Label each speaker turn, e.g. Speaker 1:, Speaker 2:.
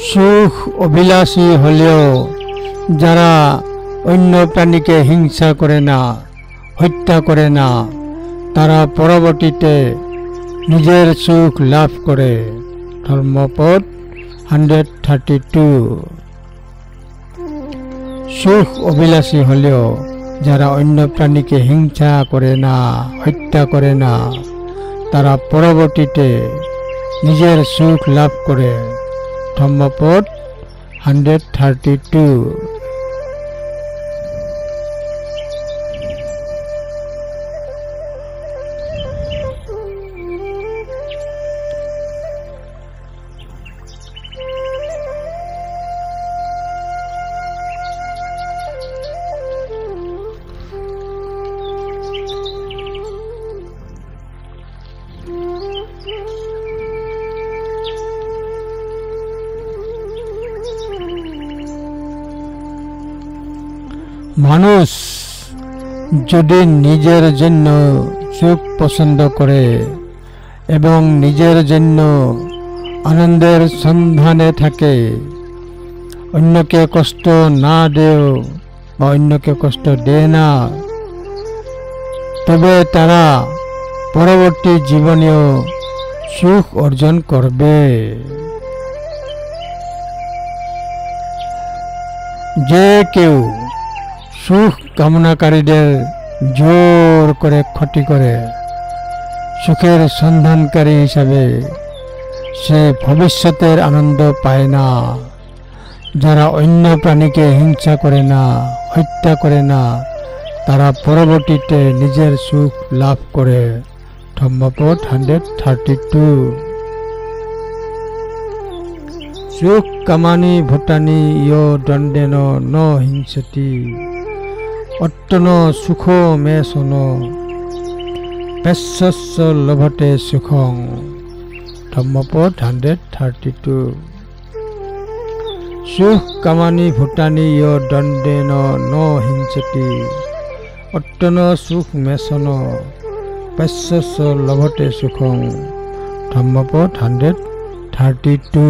Speaker 1: সুখ অভিলাষী হলেও যারা অন্য প্রাণীকে হিংসা করে না, হত্যা করে না, তারা পরবর্তীতে নিজের সুখ লাভ করে। ধর্মপদ 132। সুখ অভিলাষী হলেও যারা অন্য প্রাণীকে হিংসা করে না, হত্যা করে না, তারা পরবর্তীতে নিজের সুখ লাভ করে। ধম্মপদ 132। মানুষ যদি নিজের জন্য সুখ পছন্দ করে এবং নিজের জন্য আনন্দের সন্ধানে থাকে, অন্যকে কষ্ট না দেও বা অন্যকে কষ্ট দেয় না, তবে তারা পরবর্তী জীবনেও সুখ অর্জন করবে। যে কেউ সুখ কামনাকারীদের জোর করে ক্ষতি করে সুখের সন্ধানকারী হিসাবে সে ভবিষ্যতের আনন্দ পায় না। যারা অন্য প্রাণীকে হিংসা করে না, হত্যা করে না, তারা পরবর্তীতে নিজের সুখ লাভ করে। ধম্মপদ 132। সুখ কামানি ভূতানি ইয় দণ্ডেন ন হিংসতি অত্তন সুখ মে শোন পেশ্যস্য লভতে সুখং। ধম্মপদ 132। সুখ কামানি ভূতানি ইয় দণ্ডেন ন হিংসতি অত্তন সুখ মে শোন পেশ্যস্য লভতে সুখং। ধম্মপদ 132।